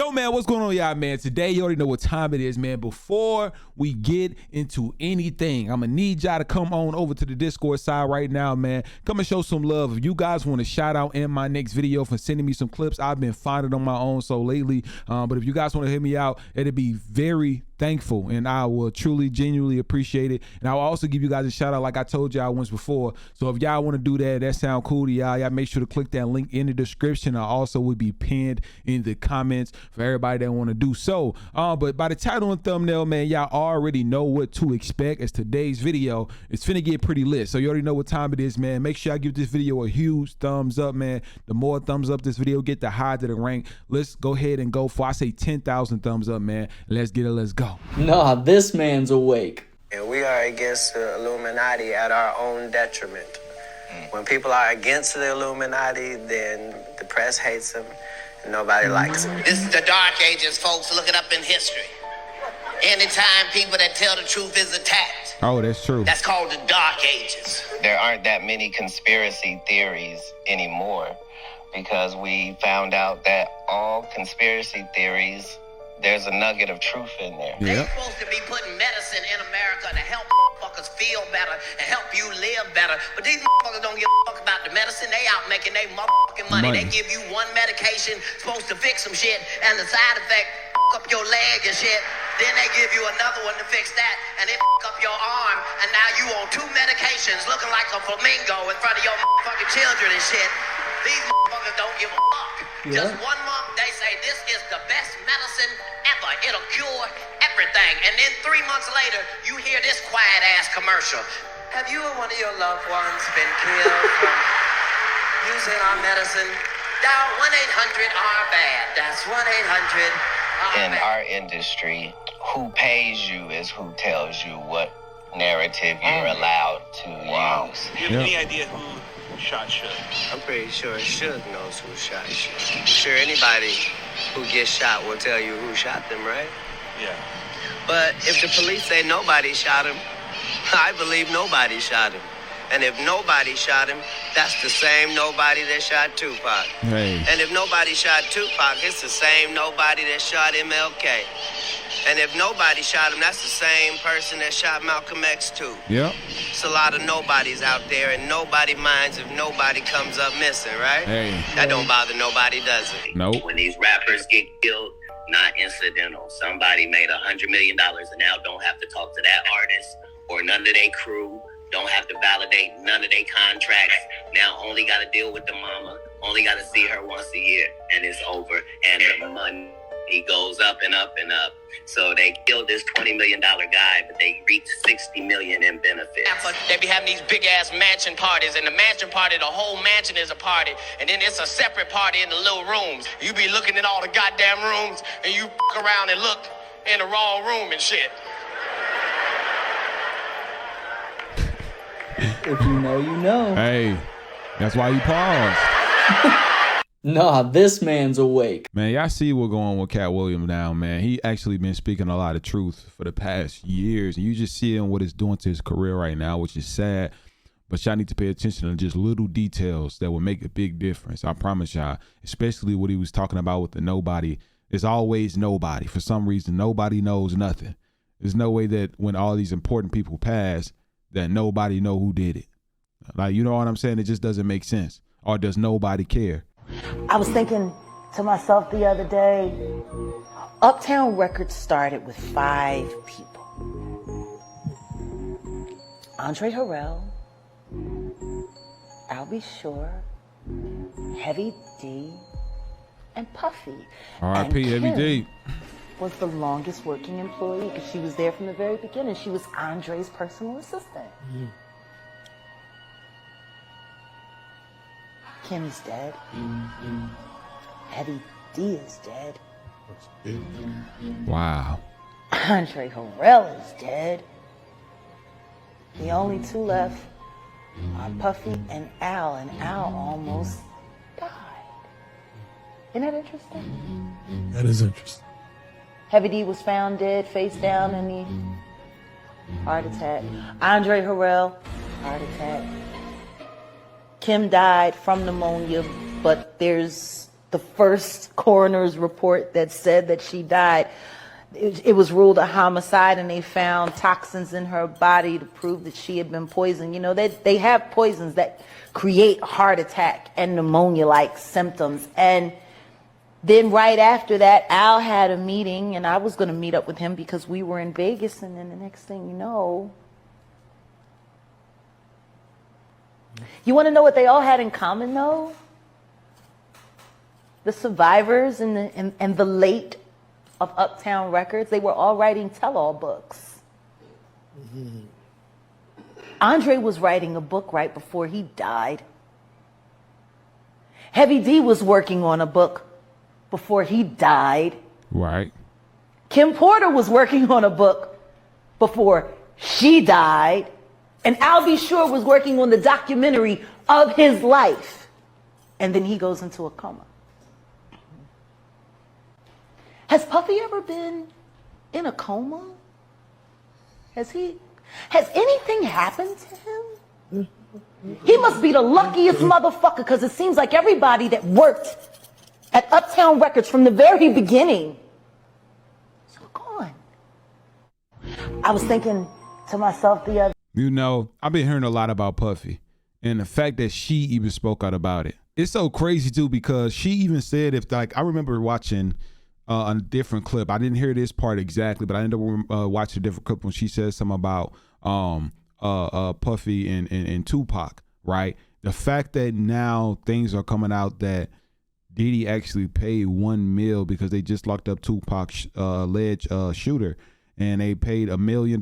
Yo, man, what's going on, y'all, man? Today, you already know what time it is, man. Before we get into anything, I'm going to need y'all to come on over to the Discord side right now, man. Come and show some love. If you guys want a shout out in my next video for sending me some clips, I've been finding on my own so lately. But if you guys want to hit me out, it'd be very thankful, and I will truly, genuinely appreciate it. And I'll also give you guys a shout out like I told y'all once before. So if y'all want to do that, that sound cool to y'all make sure to click that link in the description. I also will be pinned in the comments for everybody that want to do so. But by the title and thumbnail, man, y'all already know what to expect as today's video. It's finna get pretty lit. So you already know what time it is, man. Make sure I give this video a huge thumbs up, man. The more thumbs up this video get, the higher to the rank. Let's go ahead and go for, I say 10,000 thumbs up, man. Let's get it, let's go. Nah, this man's awake. And we are against the Illuminati at our own detriment. When people are against the Illuminati, then the press hates them and nobody likes them. This is the Dark Ages, folks. Look it up in history. Anytime people that tell the truth is attacked. Oh, that's true. That's called the Dark Ages. There aren't that many conspiracy theories anymore because we found out that all conspiracy theories, there's a nugget of truth in there. They're supposed to be putting medicine in America to help motherfuckers feel better and help you live better. But these motherfuckers don't give a fuck about the medicine. They out making their motherfucking money. They give you one medication supposed to fix some shit, and the side effect up your leg and shit. Then they give you another one to fix that, and it up your arm, and now you on 2 medications looking like a flamingo in front of your motherfucking children and shit. These motherfuckers don't give a fuck. Just 1 month, they say this is the best medicine ever. It'll cure everything. And then 3 months later, you hear this quiet-ass commercial. Have you or one of your loved ones been killed from using our medicine? Dial 1-800-RBAD. That's 1-800-RBAD. In our industry, who pays you is who tells you what narrative you're allowed to use. Do you have any idea who shot Suge? I'm pretty sure Suge knows who shot Suge. I'm sure anybody who gets shot will tell you who shot them, right? Yeah. But if the police say nobody shot him, I believe nobody shot him. And if nobody shot him, that's the same nobody that shot Tupac. Hey. And if nobody shot Tupac, it's the same nobody that shot MLK. And if nobody shot him, that's the same person that shot Malcolm X too. Yep. It's a lot of nobodies out there, and nobody minds if nobody comes up missing, right? Hey. That don't bother nobody, does it? Nope. When these rappers get killed, not incidental. Somebody made $100 million and now don't have to talk to that artist or none of their crew. Don't have to validate none of their contracts. Now only got to deal with the mama. Only got to see her once a year, and it's over. And the money goes up and up and up. So they killed this $20 million guy, but they reached $60 million in benefits. They be having these big ass mansion parties, and the mansion party, the whole mansion is a party, and then it's a separate party in the little rooms. You be looking in all the goddamn rooms, and you around and look in the wrong room and shit. If you know, you know. Hey, that's why you paused. Nah, this man's awake. Man, y'all see what's going on with Cat Williams now, man. He actually been speaking a lot of truth for the past years, and you just see what it's doing to his career right now, which is sad. But y'all need to pay attention to just little details that will make a big difference. I promise y'all, especially what he was talking about with the nobody. It's always nobody. For some reason, nobody knows nothing. There's no way that when all these important people pass, that nobody know who did it. Like, you know what I'm saying? It just doesn't make sense. Or does nobody care? I was thinking to myself the other day, Uptown Records started with 5 people. Andre Harrell, I'll Be Sure, Heavy D, and Puffy. R.I.P. Heavy D. Was the longest working employee because she was there from the very beginning. She was Andre's personal assistant. Kim's dead. Heavy D is dead. Wow. Andre Harrell is dead. The only 2 left are Puffy and Al almost died. Isn't that interesting? That is interesting. Heavy D was found dead, face down in the heart attack. Andre Harrell, heart attack. Kim died from pneumonia, but there's the first coroner's report that said that she died, it was ruled a homicide, and they found toxins in her body to prove that she had been poisoned. You know, they have poisons that create heart attack and pneumonia-like symptoms. And then right after that, Al had a meeting, and I was going to meet up with him because we were in Vegas. And then the next thing you know, you want to know what they all had in common, though? The survivors and the late of Uptown Records, they were all writing tell-all books. Mm-hmm. Andre was writing a book right before he died. Heavy D was working on a book before he died. Right. Kim Porter was working on a book before she died. And Al B. Sure was working on the documentary of his life. And then he goes into a coma. Has Puffy ever been in a coma? Has anything happened to him? He must be the luckiest motherfucker, because it seems like everybody that worked at Uptown Records from the very beginning is gone. I was thinking to myself the other. You know, I've been hearing a lot about Puffy, and the fact that she even spoke out about it. It's so crazy too, because she even said, if like, I remember watching a different clip. I didn't hear this part exactly, but I ended up watching a different clip when she said something about Puffy and Tupac, right? The fact that now things are coming out that Diddy actually paid $1 million because they just locked up Tupac's alleged shooter, and they paid $1 million.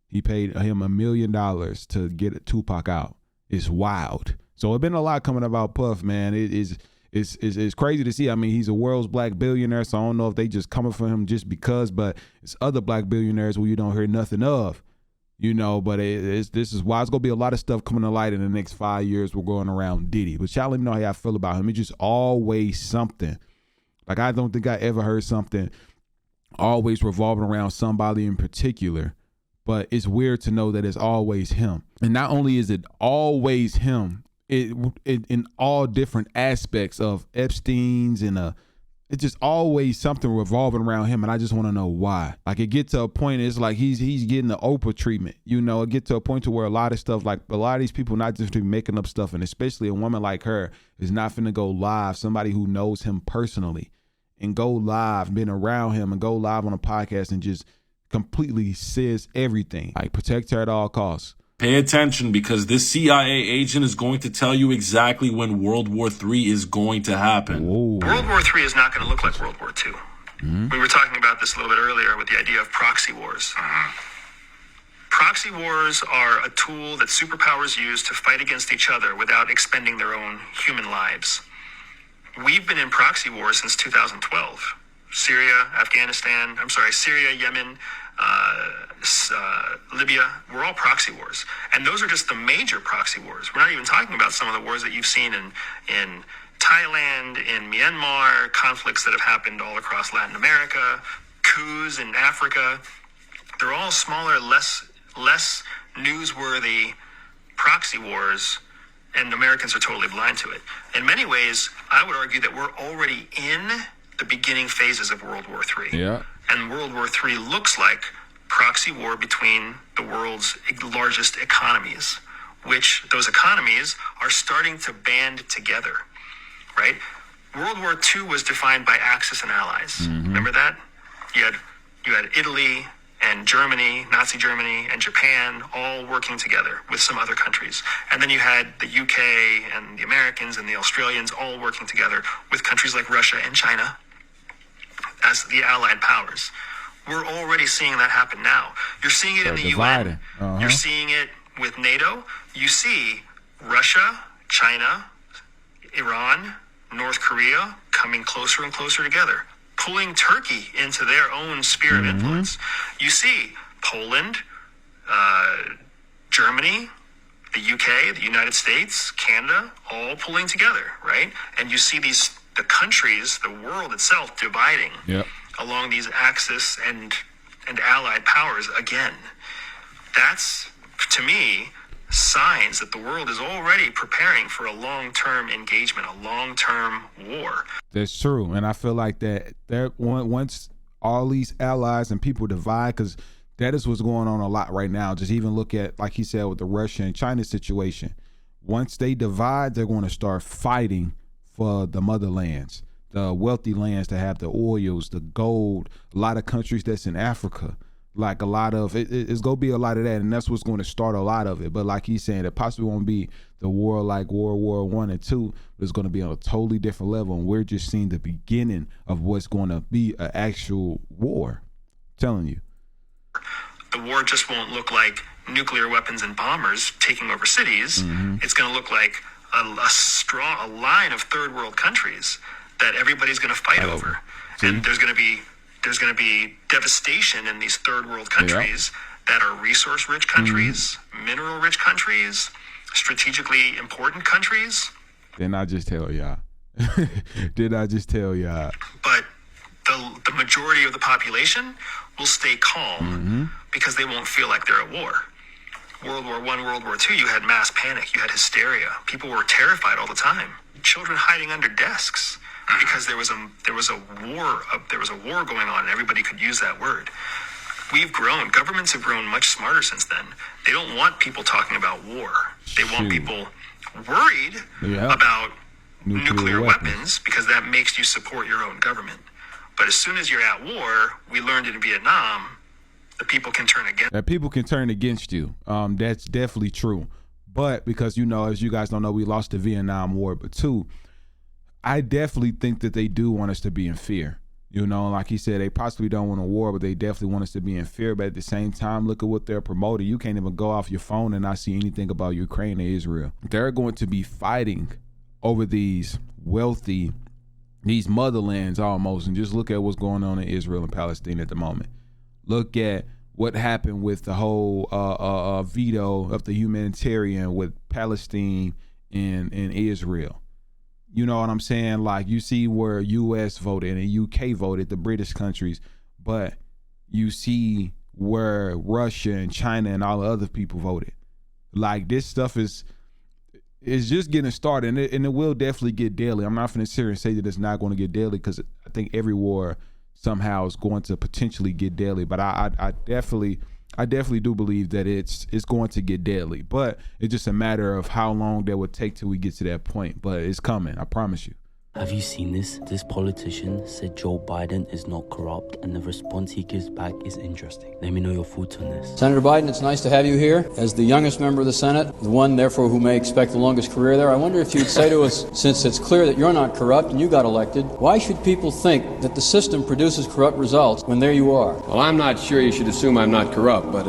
He paid him $1 million to get Tupac out. It's wild. So it's been a lot coming about Puff, man. It's crazy to see. I mean, he's a world's black billionaire, so I don't know if they just coming for him just because, but it's other black billionaires where you don't hear nothing of, you know, but this is why it's going to be a lot of stuff coming to light in the next 5 years. We're going around Diddy, but y'all let me know how y'all feel about him. It's just always something. Like, I don't think I ever heard something always revolving around somebody in particular, but it's weird to know that it's always him. And not only is it always him, it in all different aspects of Epstein's, and it's just always something revolving around him, and I just want to know why. Like, it gets to a point, it's like he's getting the Oprah treatment, you know. It gets to a point to where a lot of stuff, like a lot of these people not just be making up stuff, and especially a woman like her is not finna go live, somebody who knows him personally, and go live, been around him, and go live on a podcast and just completely says everything. Like, protect her at all costs. Pay attention, because this CIA agent is going to tell you exactly when World War III is going to happen. Whoa. World War III is not going to look like World War II. Mm-hmm. We were talking about this a little bit earlier with the idea of proxy wars. Proxy wars are a tool that superpowers use to fight against each other without expending their own human lives. We've been in proxy wars since 2012. Syria, Yemen, Libya, we're all proxy wars. And those are just the major proxy wars. We're not even talking about some of the wars that you've seen in Thailand, in Myanmar, conflicts that have happened all across Latin America, coups in Africa. They're all smaller, less newsworthy proxy wars, and Americans are totally blind to it. In many ways, I would argue that we're already in the beginning phases of World War III. Yeah. And World War III looks like proxy war between the world's largest economies, which those economies are starting to band together, right? World War II was defined by Axis and allies. Mm-hmm. Remember that? You had Italy and Germany, Nazi Germany, and Japan all working together with some other countries. And then you had the UK and the Americans and the Australians all working together with countries like Russia and China as the allied powers. We're already seeing that happen now. You're seeing it in the UN. Uh-huh. You're seeing it with NATO. You see Russia, China, Iran, North Korea coming closer and closer together, pulling Turkey into their own sphere of influence. You see Poland, Germany, the UK, the United States, Canada, all pulling together, right? And you see the countries, the world itself dividing along these axis and allied powers again. That's, to me, signs that the world is already preparing for a long-term engagement, a long-term war. That's true. And I feel like that once all these allies and people divide, because that is what's going on a lot right now. Just even look at, like he said, with the Russia and China situation. Once they divide, they're going to start fighting for the motherlands, the wealthy lands that have the oils, the gold, a lot of countries that's in Africa. Like a lot of it's gonna be a lot of that, and that's what's going to start a lot of it. But like he's saying, it possibly won't be the war like World War I and II, but it's going to be on a totally different level, and we're just seeing the beginning of what's going to be an actual war. I'm telling you, the war just won't look like nuclear weapons and bombers taking over cities. It's going to look like a line of third world countries that everybody's going to fight over, and there's going to be devastation in these third world countries that are resource rich countries, mineral rich countries, strategically important countries. Didn't I just tell y'all? But the majority of the population will stay calm because they won't feel like they're at war. World War I, World War II, you had mass panic, you had hysteria. People were terrified all the time. Children hiding under desks because there was a war going on, and everybody could use that word. We've grown. Governments have grown much smarter since then. They don't want people talking about war. They want people worried about nuclear weapons because that makes you support your own government. But as soon as you're at war, we learned in Vietnam, the people can turn against. That people can turn against you. That's definitely true. But because, you know, as you guys don't know, we lost the Vietnam War. But two, I definitely think that they do want us to be in fear. You know, like he said, they possibly don't want a war, but they definitely want us to be in fear. But at the same time, look at what they're promoting. You can't even go off your phone and not see anything about Ukraine or Israel. They're going to be fighting over these motherlands almost. And just look at what's going on in Israel and Palestine at the moment. Look at what happened with the whole veto of the humanitarian with Palestine and Israel. You know what I'm saying? Like, you see where U.S. voted and UK voted, the British countries, but you see where Russia and China and all the other people voted. Like, this stuff is just getting started, and it will definitely get deadly. I'm not going to sit here and say that it's not going to get deadly, because I think every war somehow is going to potentially get deadly. But I definitely do believe that it's going to get deadly. But it's just a matter of how long that would take till we get to that point. But it's coming, I promise you. Have you seen this? This politician said Joe Biden is not corrupt, and the response he gives back is interesting. Let me know your thoughts on this. Senator Biden, it's nice to have you here. As the youngest member of the Senate, the one, therefore, who may expect the longest career there, I wonder if you'd say to us, since it's clear that you're not corrupt and you got elected, why should people think that the system produces corrupt results when there you are? Well, I'm not sure you should assume I'm not corrupt, but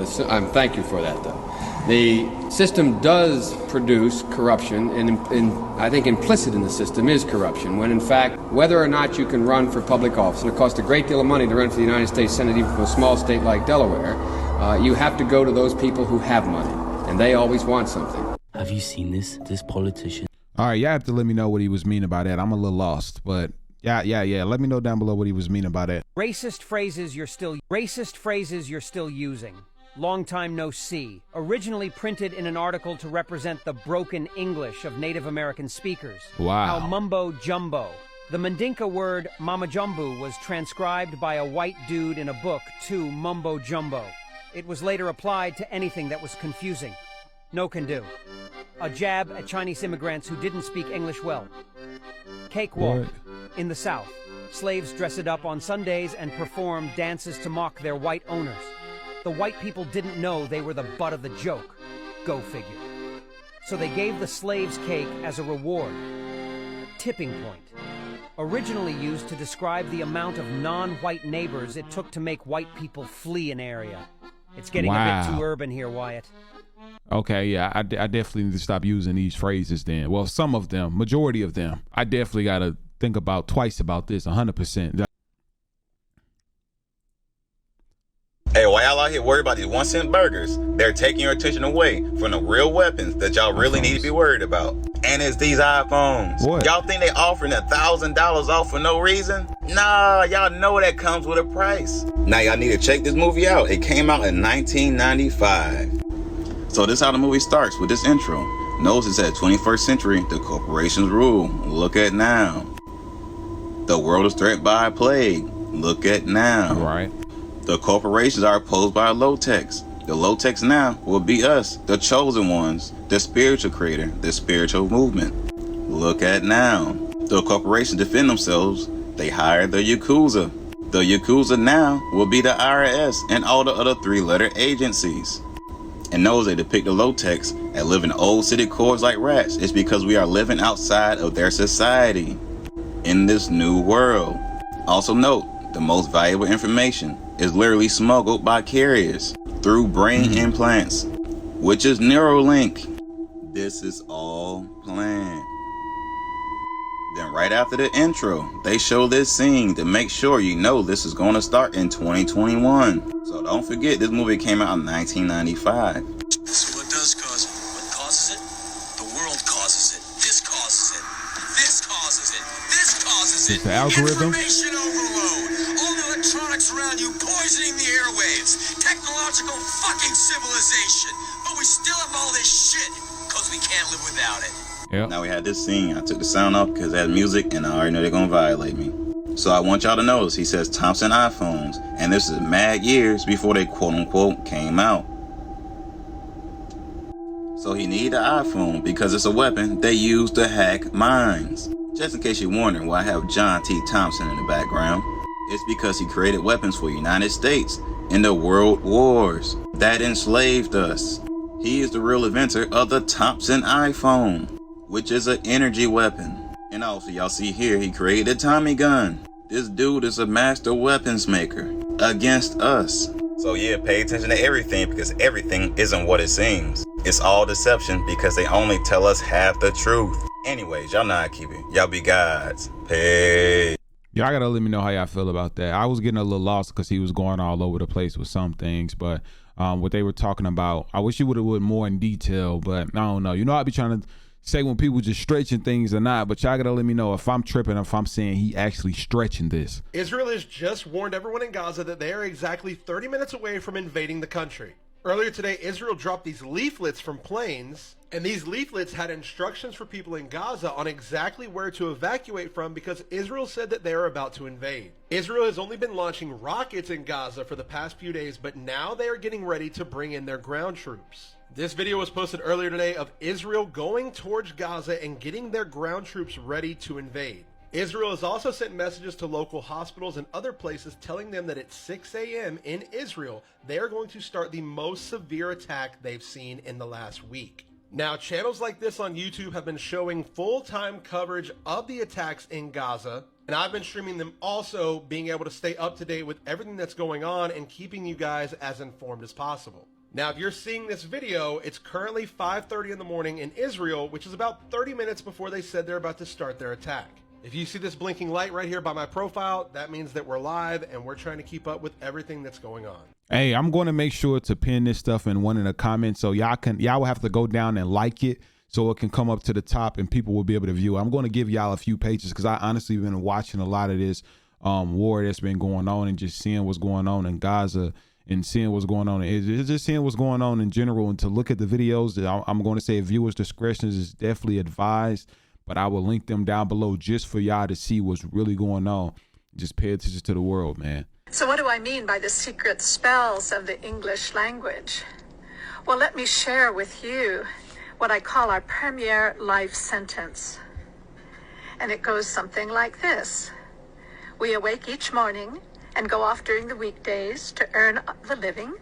thank you for that, though. The system does produce corruption, and I think implicit in the system is corruption, when in fact, whether or not you can run for public office, and it costs a great deal of money to run for the United States Senate, even from a small state like Delaware, you have to go to those people who have money, and they always want something. Have you seen this? This politician. All right, y'all have to let me know what he was meaning by that. I'm a little lost, but yeah. Let me know down below what he was meaning by that. Racist phrases you're still using. Long time no see. Originally printed in an article to represent the broken English of Native American speakers. Wow. How mumbo jumbo. The Mandinka word mama jumbo was transcribed by a white dude in a book to mumbo jumbo. It was later applied to anything that was confusing. No can do. A jab at Chinese immigrants who didn't speak English well. Cakewalk. In the South, slaves dress it up on Sundays and perform dances to mock their white owners. The white people didn't know they were the butt of the joke. Go figure. So they gave the slaves cake as a reward. Tipping point. Originally used to describe the amount of non-white neighbors it took to make white people flee an area. It's getting a bit too urban here, Wyatt. Okay, yeah, I definitely need to stop using these phrases then. Well, some of them, majority of them. I definitely got to think about twice about this, 100%. Hey, why y'all out here worried about these 1-cent burgers? They're taking your attention away from the real weapons that y'all really need to be worried about. And it's these iPhones. What? Y'all think they offering $1,000 off for no reason? Nah, y'all know that comes with a price. Now y'all need to check this movie out. It came out in 1995. So this is how the movie starts with this intro. Knows it's at 21st century, the corporations rule. Look at now. The world is threatened by a plague. Look at now. Right. The corporations are opposed by low-techs. The low-techs now will be us, the chosen ones, the spiritual creator, the spiritual movement. Look at now. The corporations defend themselves. They hire the Yakuza. The Yakuza now will be the IRS and all the other 3-letter agencies. And knows they depict the low-techs as living in old city cores like rats. It's because we are living outside of their society in this new world. Also note, the most valuable information is literally smuggled by carriers through brain implants, which is Neuralink. This is all planned. Then right after the intro, they show this scene to make sure you know this is going to start in 2021. So don't forget, this movie came out in 1995. So what does cause it? What causes it? The world causes it. This causes it. This causes it. This causes it. It's the algorithm. Information overload. All the electronics around you poisoning the airwaves. Technological fucking civilization. But we still have all this shit because we can't live without it. Yep. Now we had this scene. I took the sound off because it had music and I already know they're going to violate me. So I want y'all to notice he says Thompson iPhones, and this is mad years before they quote-unquote came out. So he needed an iPhone because it's a weapon they use to hack minds. Just in case you're wondering why I have John T. Thompson in the background, it's because he created weapons for the United States in the world wars that enslaved us. He is the real inventor of the Thompson iPhone, which is an energy weapon. And also, y'all see here, he created a Tommy gun. This dude is a master weapons maker against us. So yeah, pay attention to everything because everything isn't what it seems. It's all deception because they only tell us half the truth. Anyways, y'all know how to keep it. Y'all be gods. Peace. Y'all gotta let me know how y'all feel about that. I was getting a little lost because he was going all over the place with some things, but what they were talking about, I wish he would have went more in detail, but I don't know. You know, I be trying to say when people just stretching things or not, but y'all gotta let me know if I'm tripping, if I'm saying he actually stretching this. Israel has just warned everyone in Gaza that they are exactly 30 minutes away from invading the country. Earlier today, Israel dropped these leaflets from planes, and these leaflets had instructions for people in Gaza on exactly where to evacuate from because Israel said that they are about to invade. Israel has only been launching rockets in Gaza for the past few days, but now they are getting ready to bring in their ground troops. This video was posted earlier today of Israel going towards Gaza and getting their ground troops ready to invade. Israel has also sent messages to local hospitals and other places telling them that at 6 a.m. in Israel, they are going to start the most severe attack they've seen in the last week. Now, channels like this on YouTube have been showing full-time coverage of the attacks in Gaza, and I've been streaming them also, being able to stay up to date with everything that's going on and keeping you guys as informed as possible. Now, if you're seeing this video, it's currently 5:30 in the morning in Israel, which is about 30 minutes before they said they're about to start their attack. If you see this blinking light right here by my profile, that means that we're live and we're trying to keep up with everything that's going on. Hey, I'm going to make sure to pin this stuff in one of the comments so y'all will have to go down and like it so it can come up to the top and people will be able to view it. I'm going to give y'all a few pages because I honestly been watching a lot of this war that's been going on and just seeing what's going on in Gaza and seeing what's going on. It's just seeing what's going on in general, and to look at the videos, I'm going to say viewers' discretion is definitely advised, but I will link them down below just for y'all to see what's really going on. Just pay attention to the world, man. So what do I mean by the secret spells of the English language? Well, let me share with you what I call our premier life sentence. And it goes something like this. We awake each morning and go off during the weekdays to earn the living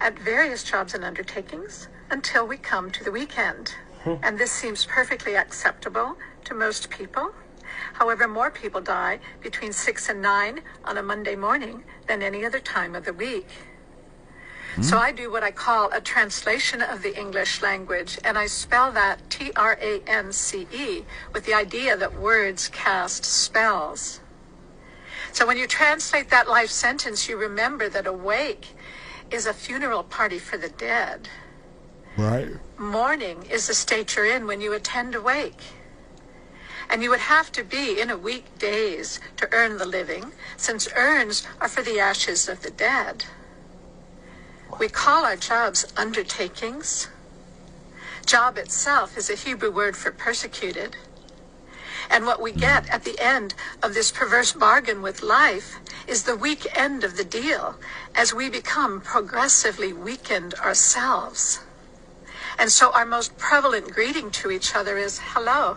at various jobs and undertakings until we come to the weekend. And this seems perfectly acceptable to most people. However, more people die between 6 and 9 on a Monday morning than any other time of the week. So I do what I call a translation of the English language, and I spell that T-R-A-N-C-E with the idea that words cast spells. So when you translate that life sentence, you remember that awake is a funeral party for the dead. Right. Mourning is the state you're in when you attend a wake. And you would have to be in a weekdays to earn the living, since urns are for the ashes of the dead. We call our jobs undertakings. Job itself is a Hebrew word for persecuted. And what we get at the end of this perverse bargain with life is the weak end of the deal as we become progressively weakened ourselves. And so our most prevalent greeting to each other is hello,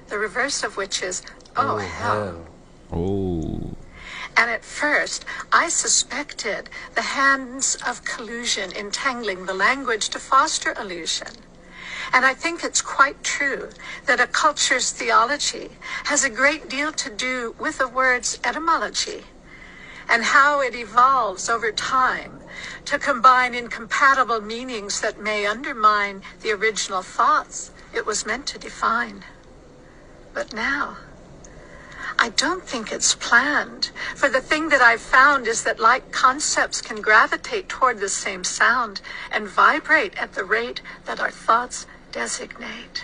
the reverse of which is, oh, hell. Oh. And at first, I suspected the hands of collusion entangling the language to foster illusion. And I think it's quite true that a culture's theology has a great deal to do with a word's etymology and how it evolves over time to combine incompatible meanings that may undermine the original thoughts it was meant to define. But now, I don't think it's planned, for the thing that I've found is that like concepts can gravitate toward the same sound and vibrate at the rate that our thoughts designate.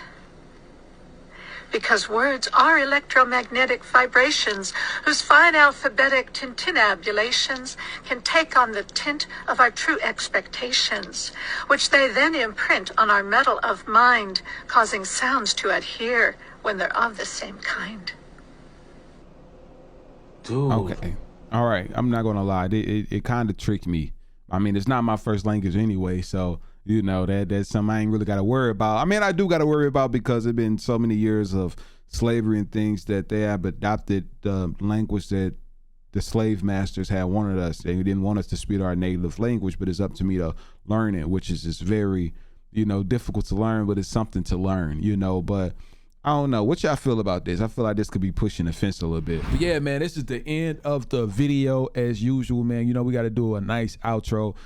Because words are electromagnetic vibrations whose fine alphabetic tintinnabulations can take on the tint of our true expectations, which they then imprint on our metal of mind, causing sounds to adhere when they're of the same kind. Dude. Okay. All right. I'm not gonna lie. It kind of tricked me. I mean, it's not my first language anyway, so you know that's something I ain't really got to worry about. I mean, I do got to worry about because it's been so many years of slavery and things that they have adopted the language that the slave masters had wanted us. They didn't want us to speak our native language, but it's up to me to learn it, which is just very, difficult to learn, but it's something to learn, but I don't know. What y'all feel about this? I feel like this could be pushing the fence a little bit. But yeah, man, this is the end of the video as usual, man. We got to do a nice outro.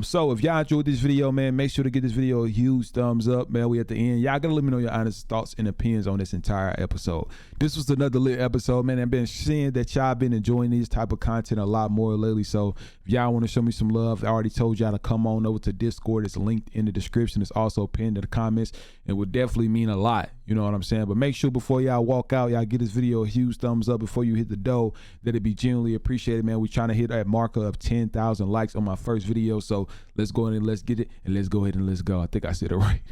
So if y'all enjoyed this video, man, make sure to give this video a huge thumbs up, man. We at the end. Y'all gotta let me know your honest thoughts and opinions on this entire episode. This was another lit episode, man. I've been seeing that y'all been enjoying this type of content a lot more lately. So if y'all want to show me some love, I already told y'all to come on over to Discord. It's linked in the description. It's also pinned in the comments. It would definitely mean a lot. You know what I'm saying? But make sure before y'all walk out, y'all give this video a huge thumbs up before you hit the dough. That'd be genuinely appreciated, man. We're trying to hit that marker of 10,000 likes on my first video. So let's go in and let's get it. And let's go ahead and let's go. I think I said it right.